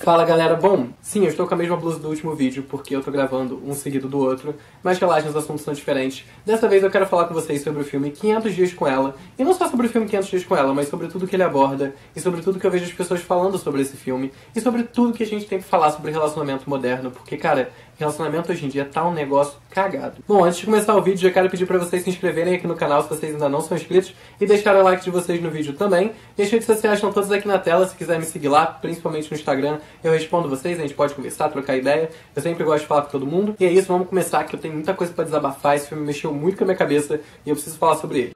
Fala galera, bom, sim, eu estou com a mesma blusa do último vídeo porque eu tô gravando um seguido do outro, mas relaxem, os assuntos são diferentes. Dessa vez eu quero falar com vocês sobre o filme 500 Dias com Ela, e não só sobre o filme 500 Dias com Ela, mas sobre tudo que ele aborda, e sobre tudo que eu vejo as pessoas falando sobre esse filme, e sobre tudo que a gente tem pra falar sobre relacionamento moderno, porque, cara, relacionamento hoje em dia tá um negócio cagado. Bom, antes de começar o vídeo, eu quero pedir pra vocês se inscreverem aqui no canal se vocês ainda não são inscritos, e deixarem o like de vocês no vídeo também. E as redes sociais estão todas aqui na tela, se quiser me seguir lá, principalmente no Instagram, eu respondo vocês, a gente pode conversar, trocar ideia. Eu sempre gosto de falar com todo mundo. E é isso, vamos começar, que eu tenho muita coisa pra desabafar. Esse filme mexeu muito com a minha cabeça e eu preciso falar sobre ele.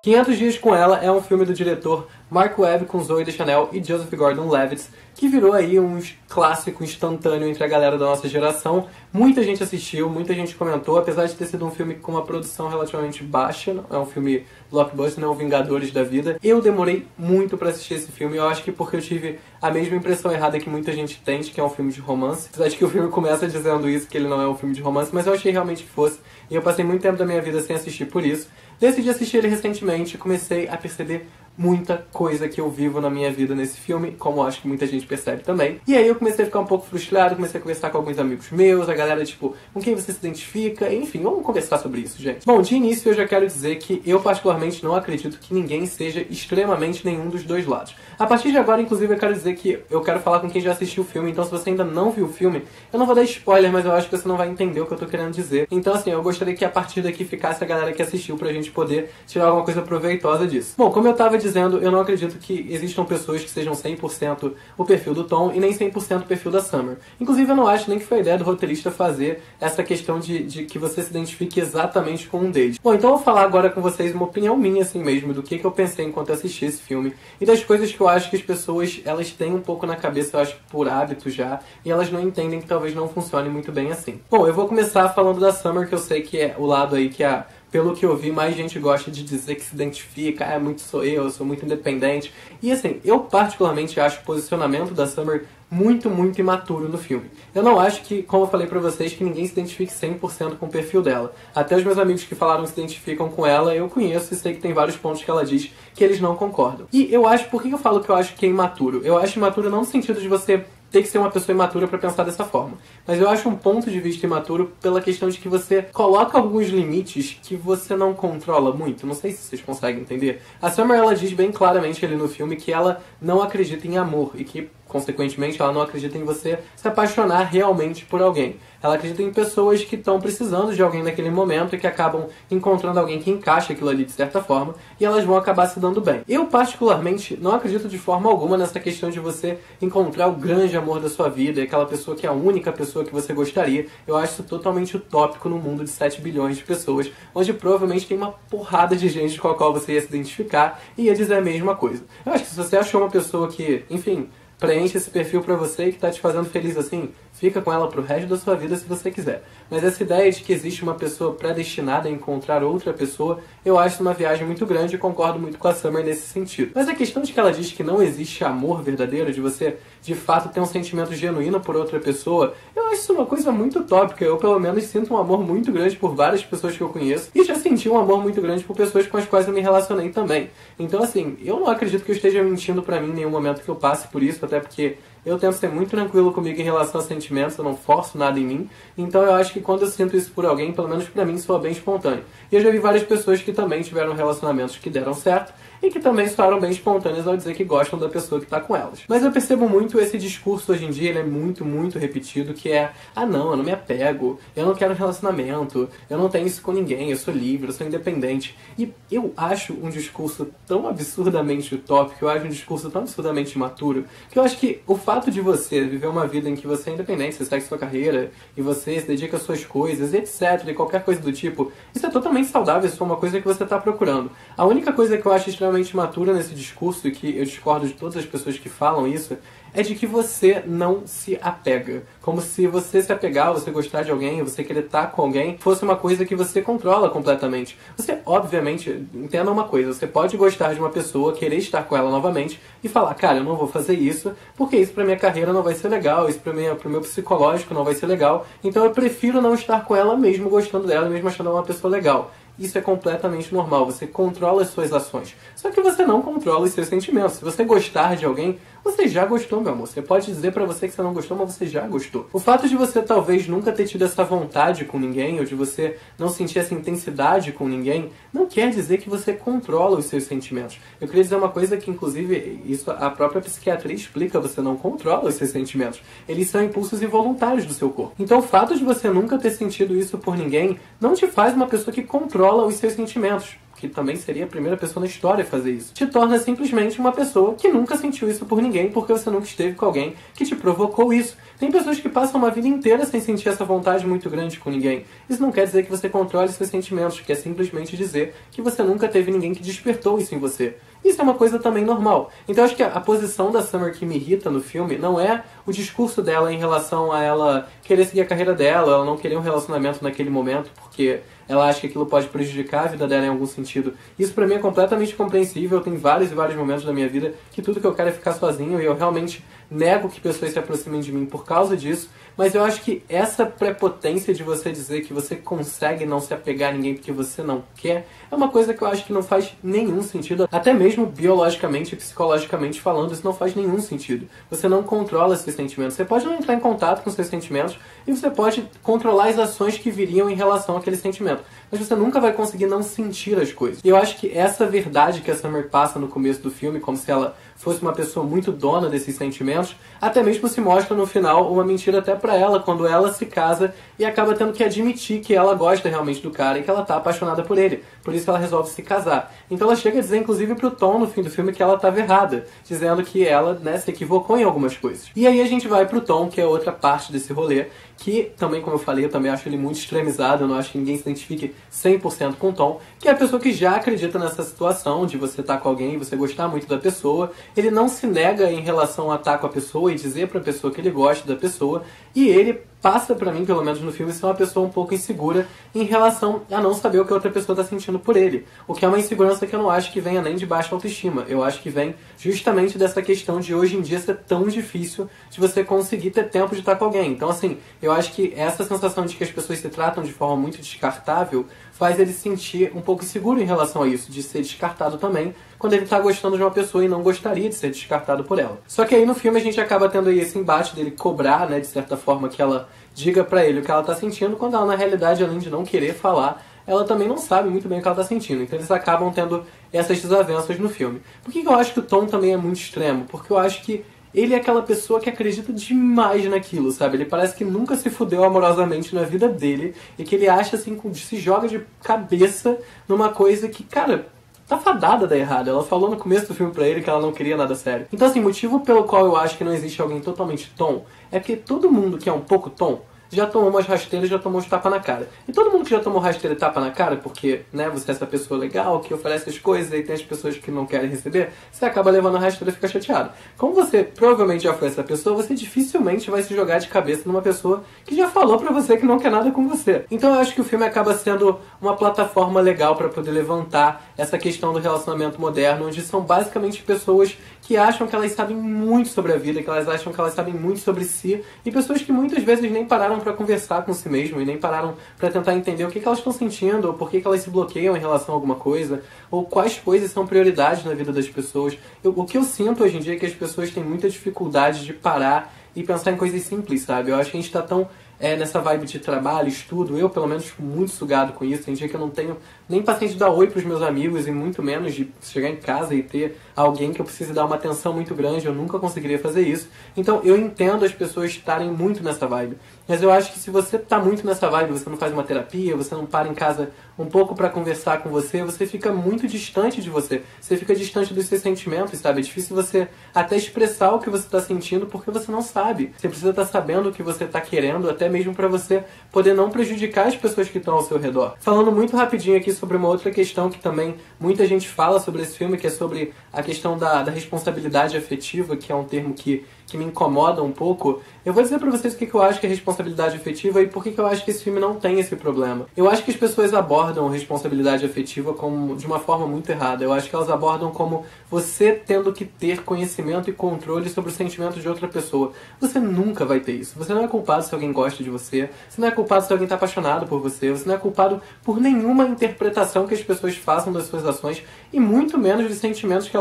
Quinhentos Dias com Ela é um filme do diretor Mark Webb com Zooey Deschanel e Joseph Gordon-Levitt, que virou aí um clássico instantâneo entre a galera da nossa geração. Muita gente assistiu, muita gente comentou, apesar de ter sido um filme com uma produção relativamente baixa, é um filme blockbuster, não é um Vingadores da vida. Eu demorei muito pra assistir esse filme, eu acho que porque eu tive a mesma impressão errada que muita gente tem, de que é um filme de romance. Apesar de que o filme começa dizendo isso, que ele não é um filme de romance, mas eu achei realmente que fosse, e eu passei muito tempo da minha vida sem assistir por isso. Decidi assistir ele recentemente e comecei a perceber muita coisa que eu vivo na minha vida nesse filme, como acho que muita gente percebe também. E aí eu comecei a ficar um pouco frustrado, comecei a conversar com alguns amigos meus, a galera tipo, com quem você se identifica, enfim, vamos conversar sobre isso, gente. Bom, de início eu já quero dizer que eu particularmente não acredito que ninguém seja extremamente nenhum dos dois lados. A partir de agora, inclusive, eu quero dizer que eu quero falar com quem já assistiu o filme, então se você ainda não viu o filme, eu não vou dar spoiler, mas eu acho que você não vai entender o que eu tô querendo dizer. Então assim, eu gostaria que a partir daqui ficasse a galera que assistiu pra gente poder tirar alguma coisa proveitosa disso. Bom, como eu tava dizendo, eu não acredito que existam pessoas que sejam 100% o perfil do Tom e nem 100% o perfil da Summer. Inclusive, eu não acho nem que foi a ideia do roteirista fazer essa questão de que você se identifique exatamente com um deles. Bom, então eu vou falar agora com vocês uma opinião minha, assim mesmo, do que eu pensei enquanto eu assisti esse filme e das coisas que eu acho que as pessoas, elas têm um pouco na cabeça, eu acho que por hábito já, e elas não entendem que talvez não funcione muito bem assim. Bom, eu vou começar falando da Summer, que eu sei que é o lado aí que pelo que eu vi, mais gente gosta de dizer que se identifica, muito sou eu sou muito independente. E assim, eu particularmente acho o posicionamento da Summer muito imaturo no filme. Eu não acho que, como eu falei pra vocês, que ninguém se identifique 100% com o perfil dela. Até os meus amigos que falaram que se identificam com ela, eu conheço e sei que tem vários pontos que ela diz que eles não concordam. E eu acho, por que eu falo que eu acho que é imaturo? Eu acho imaturo não no sentido de você ter que ser uma pessoa imatura pra pensar dessa forma. Mas eu acho um ponto de vista imaturo pela questão de que você coloca alguns limites que você não controla muito. Não sei se vocês conseguem entender. A Summer, ela diz bem claramente ali no filme que ela não acredita em amor e que, consequentemente, ela não acredita em você se apaixonar realmente por alguém. Ela acredita em pessoas que estão precisando de alguém naquele momento e que acabam encontrando alguém que encaixa aquilo ali de certa forma e elas vão acabar se dando bem. Eu, particularmente, não acredito de forma alguma nessa questão de você encontrar o grande amor da sua vida e aquela pessoa que é a única pessoa que você gostaria. Eu acho isso totalmente utópico no mundo de 7 bilhões de pessoas, onde provavelmente tem uma porrada de gente com a qual você ia se identificar e ia dizer a mesma coisa. Eu acho que se você achou uma pessoa que, enfim, preenche esse perfil pra você e que tá te fazendo feliz assim, fica com ela pro resto da sua vida se você quiser. Mas essa ideia de que existe uma pessoa predestinada a encontrar outra pessoa, eu acho uma viagem muito grande e concordo muito com a Summer nesse sentido. Mas a questão de que ela diz que não existe amor verdadeiro, de você de fato ter um sentimento genuíno por outra pessoa, eu acho isso uma coisa muito utópica. Eu pelo menos sinto um amor muito grande por várias pessoas que eu conheço e já senti um amor muito grande por pessoas com as quais eu me relacionei também. Então assim, eu não acredito que eu esteja mentindo pra mim em nenhum momento que eu passe por isso, até porque eu tento ser muito tranquilo comigo em relação a sentimentos, eu não forço nada em mim. Então eu acho que quando eu sinto isso por alguém, pelo menos pra mim, soa bem espontâneo. E eu já vi várias pessoas que também tiveram relacionamentos que deram certo e que também soaram bem espontâneas ao dizer que gostam da pessoa que tá com elas. Mas eu percebo muito esse discurso hoje em dia, ele é muito repetido, que é: ah não, eu não me apego, eu não quero um relacionamento, eu não tenho isso com ninguém, eu sou livre, eu sou independente. E eu acho um discurso tão absurdamente utópico, eu acho um discurso tão absurdamente imaturo, que eu acho que o fato de você viver uma vida em que você é independente, você segue sua carreira, e você se dedica às suas coisas, etc, e qualquer coisa do tipo, isso é totalmente saudável, isso é uma coisa que você tá procurando. A única coisa que eu acho extremamente imatura nesse discurso, e que eu discordo de todas as pessoas que falam isso, é de que você não se apega. Como se você se apegar, você gostar de alguém, você querer estar com alguém, fosse uma coisa que você controla completamente. Você, obviamente, entenda uma coisa, você pode gostar de uma pessoa, querer estar com ela novamente e falar, cara, eu não vou fazer isso, porque isso pra minha carreira não vai ser legal, isso pro meu psicológico não vai ser legal, então eu prefiro não estar com ela mesmo gostando dela, mesmo achando ela uma pessoa legal. Isso é completamente normal, você controla as suas ações. Só que você não controla os seus sentimentos. Se você gostar de alguém, você já gostou, meu amor. Você pode dizer pra você que você não gostou, mas você já gostou. O fato de você talvez nunca ter tido essa vontade com ninguém, ou de você não sentir essa intensidade com ninguém, não quer dizer que você controla os seus sentimentos. Eu queria dizer uma coisa que, inclusive, isso a própria psiquiatria explica, você não controla os seus sentimentos. Eles são impulsos involuntários do seu corpo. Então o fato de você nunca ter sentido isso por ninguém, não te faz uma pessoa que controla os seus sentimentos, que também seria a primeira pessoa na história a fazer isso. Te torna simplesmente uma pessoa que nunca sentiu isso por ninguém, porque você nunca esteve com alguém que te provocou isso. Tem pessoas que passam uma vida inteira sem sentir essa vontade muito grande com ninguém. Isso não quer dizer que você controle seus sentimentos, quer simplesmente dizer que você nunca teve ninguém que despertou isso em você. Isso é uma coisa também normal. Então acho que a posição da Summer que me irrita no filme não é o discurso dela em relação a ela querer seguir a carreira dela, ela não querer um relacionamento naquele momento, porque ela acha que aquilo pode prejudicar a vida dela em algum sentido. Isso pra mim é completamente compreensível. Tem vários e vários momentos da minha vida que tudo que eu quero é ficar sozinho e eu realmente nego que pessoas se aproximem de mim por causa disso. Mas eu acho que essa prepotência de você dizer que você consegue não se apegar a ninguém porque você não quer, é uma coisa que eu acho que não faz nenhum sentido. Até mesmo biologicamente e psicologicamente falando, isso não faz nenhum sentido. Você não controla seus sentimentos. Você pode não entrar em contato com seus sentimentos e você pode controlar as ações que viriam em relação àquele sentimento. Mas você nunca vai conseguir não sentir as coisas. E eu acho que essa verdade que a Summer passa no começo do filme, como se ela fosse uma pessoa muito dona desses sentimentos, até mesmo se mostra no final uma mentira até pra ela, quando ela se casa e acaba tendo que admitir que ela gosta realmente do cara e que ela tá apaixonada por ele. Por isso ela resolve se casar. Então ela chega a dizer, inclusive, pro Tom no fim do filme que ela estava errada, dizendo que ela, né, se equivocou em algumas coisas. E aí a gente vai pro Tom, que é outra parte desse rolê, que também, como eu falei, eu também acho ele muito extremizado, eu não acho que ninguém se identifique 100% com o Tom, que é a pessoa que já acredita nessa situação de você estar com alguém e você gostar muito da pessoa. Ele não se nega em relação a estar com a pessoa e dizer pra pessoa que ele gosta da pessoa, e ele passa pra mim, pelo menos no filme, ser uma pessoa um pouco insegura em relação a não saber o que a outra pessoa está sentindo por ele. O que é uma insegurança que eu não acho que venha nem de baixa autoestima. Eu acho que vem justamente dessa questão de hoje em dia ser tão difícil de você conseguir ter tempo de estar com alguém. Então, assim, eu acho que essa sensação de que as pessoas se tratam de forma muito descartável faz ele se sentir um pouco inseguro em relação a isso, de ser descartado também, quando ele tá gostando de uma pessoa e não gostaria de ser descartado por ela. Só que aí no filme a gente acaba tendo aí esse embate dele cobrar, né, de certa forma, que ela diga pra ele o que ela tá sentindo, quando ela, na realidade, além de não querer falar, ela também não sabe muito bem o que ela tá sentindo. Então eles acabam tendo essas desavenças no filme. Por que eu acho que o Tom também é muito extremo? Porque eu acho que ele é aquela pessoa que acredita demais naquilo, sabe? Ele parece que nunca se fudeu amorosamente na vida dele e que ele acha, assim, se joga de cabeça numa coisa que, cara, tá fadada a dar errado. Ela falou no começo do filme pra ele que ela não queria nada sério. Então, assim, motivo pelo qual eu acho que não existe alguém totalmente Tom é porque todo mundo que é um pouco Tom já tomou umas rasteiras, já tomou uns tapas na cara. E todo mundo que já tomou rasteira e tapa na cara, porque, né, você é essa pessoa legal, que oferece as coisas, e tem as pessoas que não querem receber, você acaba levando a rasteira e fica chateado. Como você provavelmente já foi essa pessoa, você dificilmente vai se jogar de cabeça numa pessoa que já falou pra você que não quer nada com você. Então eu acho que o filme acaba sendo uma plataforma legal pra poder levantar essa questão do relacionamento moderno, onde são basicamente pessoas que acham que elas sabem muito sobre a vida, que elas acham que elas sabem muito sobre si, e pessoas que muitas vezes nem pararam para conversar com si mesmo e nem pararam para tentar entender o que elas estão sentindo, ou por que elas se bloqueiam em relação a alguma coisa, ou quais coisas são prioridades na vida das pessoas. O que eu sinto hoje em dia é que as pessoas têm muita dificuldade de parar e pensar em coisas simples, sabe? Eu acho que a gente está tão nessa vibe de trabalho, estudo, eu pelo menos fico muito sugado com isso. Tem dia que eu não tenho nem paciência de dar oi pros meus amigos e muito menos de chegar em casa e ter alguém que eu precise dar uma atenção muito grande. Eu nunca conseguiria fazer isso. Então eu entendo as pessoas estarem muito nessa vibe. Mas eu acho que se você tá muito nessa vibe, você não faz uma terapia, você não para em casa um pouco pra conversar com você, você fica muito distante de você. Você fica distante dos seus sentimentos, sabe? É difícil você até expressar o que você tá sentindo porque você não sabe. Você precisa estar sabendo o que você tá querendo, até mesmo pra você poder não prejudicar as pessoas que estão ao seu redor. Falando muito rapidinho aqui sobre uma outra questão que também muita gente fala sobre esse filme, que é sobre a questão da responsabilidade afetiva, que é um termo que que me incomodam um pouco, eu vou dizer pra vocês o que eu acho que é responsabilidade afetiva e por que eu acho que esse filme não tem esse problema. Eu acho que as pessoas abordam responsabilidade afetiva como de uma forma muito errada. Eu acho que elas abordam como você tendo que ter conhecimento e controle sobre o sentimento de outra pessoa. Você nunca vai ter isso. Você não é culpado se alguém gosta de você, você não é culpado se alguém está apaixonado por você, você não é culpado por nenhuma interpretação que as pessoas façam das suas ações e muito menos de sentimentos que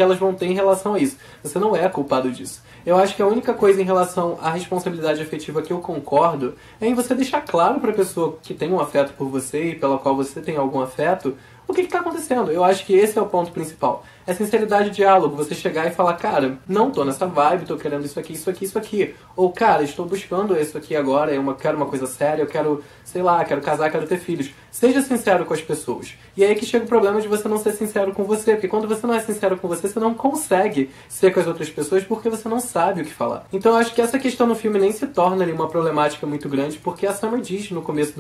elas vão ter em relação a isso. Você não é culpado disso. Eu acho que a única coisa em relação à responsabilidade afetiva que eu concordo é em você deixar claro para a pessoa que tem um afeto por você e pela qual você tem algum afeto o que está acontecendo. Eu acho que esse é o ponto principal. É sinceridade e diálogo. Você chegar e falar, cara, não tô nessa vibe, tô querendo isso aqui, isso aqui, isso aqui. Ou, cara, estou buscando isso aqui agora, eu quero uma coisa séria, eu quero, sei lá, quero casar, quero ter filhos. Seja sincero com as pessoas. E aí que chega o problema de você não ser sincero com você. Porque quando você não é sincero com você, você não consegue ser com as outras pessoas porque você não sabe o que falar. Então eu acho que essa questão no filme nem se torna ali uma problemática muito grande, porque a Summer diz no começo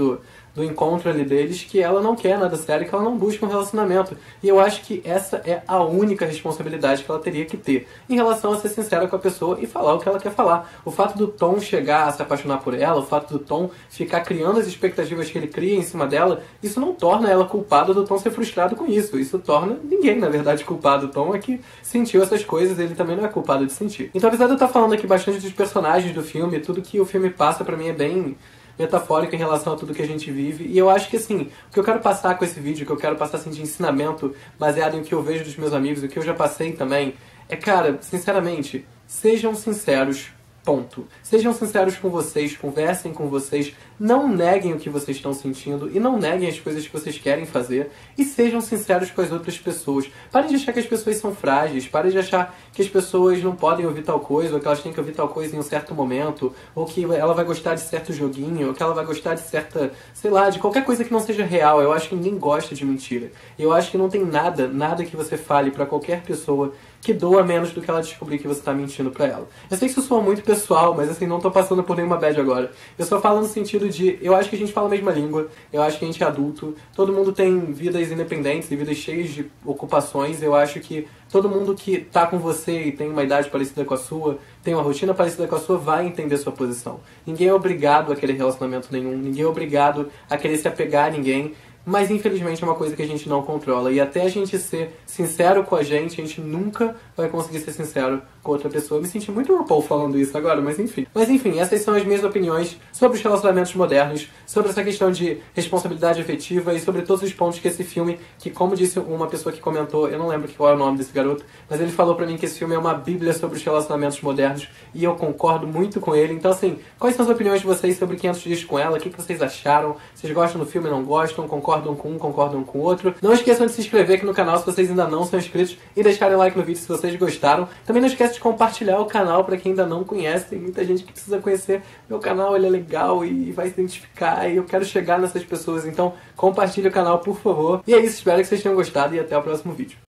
do encontro ali deles que ela não quer nada sério, que ela não busca um relacionamento. E eu acho que essa é a única responsabilidade que ela teria que ter em relação a ser sincera com a pessoa e falar o que ela quer falar. O fato do Tom chegar a se apaixonar por ela, o fato do Tom ficar criando as expectativas que ele cria em cima dela, isso não torna ela culpada do Tom ser frustrado com isso. Isso torna ninguém, na verdade, culpado. O Tom é que sentiu essas coisas, ele também não é culpado de sentir. Então, apesar de eu estar falando aqui bastante dos personagens do filme, tudo que o filme passa pra mim é bem metafórico em relação a tudo que a gente vive. E eu acho que, assim, o que eu quero passar com esse vídeo, o que eu quero passar, assim, de ensinamento baseado em o que eu vejo dos meus amigos, o que eu já passei também, é, cara, sinceramente, sejam sinceros, ponto. Sejam sinceros com vocês, conversem com vocês, não neguem o que vocês estão sentindo e não neguem as coisas que vocês querem fazer e sejam sinceros com as outras pessoas. Parem de achar que as pessoas são frágeis, parem de achar que as pessoas não podem ouvir tal coisa, ou que elas têm que ouvir tal coisa em um certo momento, ou que ela vai gostar de certo joguinho, ou que ela vai gostar de certa, sei lá, de qualquer coisa que não seja real. Eu acho que ninguém gosta de mentira. Eu acho que não tem nada que você fale pra qualquer pessoa que doa menos do que ela descobrir que você tá mentindo pra ela. Eu sei que isso soa muito pessoal, mas assim, não tô passando por nenhuma bad agora. Eu só falo no sentido de, eu acho que a gente fala a mesma língua, eu acho que a gente é adulto, todo mundo tem vidas independentes e vidas cheias de ocupações, eu acho que todo mundo que tá com você e tem uma idade parecida com a sua, tem uma rotina parecida com a sua, vai entender sua posição. Ninguém é obrigado a querer relacionamento nenhum, ninguém é obrigado a querer se apegar a ninguém, mas infelizmente é uma coisa que a gente não controla. E até a gente ser sincero com a gente nunca vai conseguir ser sincero com outra pessoa. Eu me senti muito RuPaul falando isso agora, mas enfim. Mas enfim, essas são as minhas opiniões sobre os relacionamentos modernos, sobre essa questão de responsabilidade afetiva e sobre todos os pontos que esse filme, que como disse uma pessoa que comentou, eu não lembro qual é o nome desse garoto, mas ele falou pra mim que esse filme é uma bíblia sobre os relacionamentos modernos e eu concordo muito com ele. Então assim, quais são as opiniões de vocês sobre 500 Dias com Ela? O que vocês acharam? Vocês gostam do filme, não gostam? Concordam com um, concordam com o outro? Não esqueçam de se inscrever aqui no canal se vocês ainda não são inscritos e deixarem like no vídeo se vocês gostaram. Também não esquece de compartilhar o canal pra quem ainda não conhece. Tem muita gente que precisa conhecer meu canal, ele é legal e vai se identificar e eu quero chegar nessas pessoas. Então compartilhe o canal, por favor. E é isso, espero que vocês tenham gostado e até o próximo vídeo.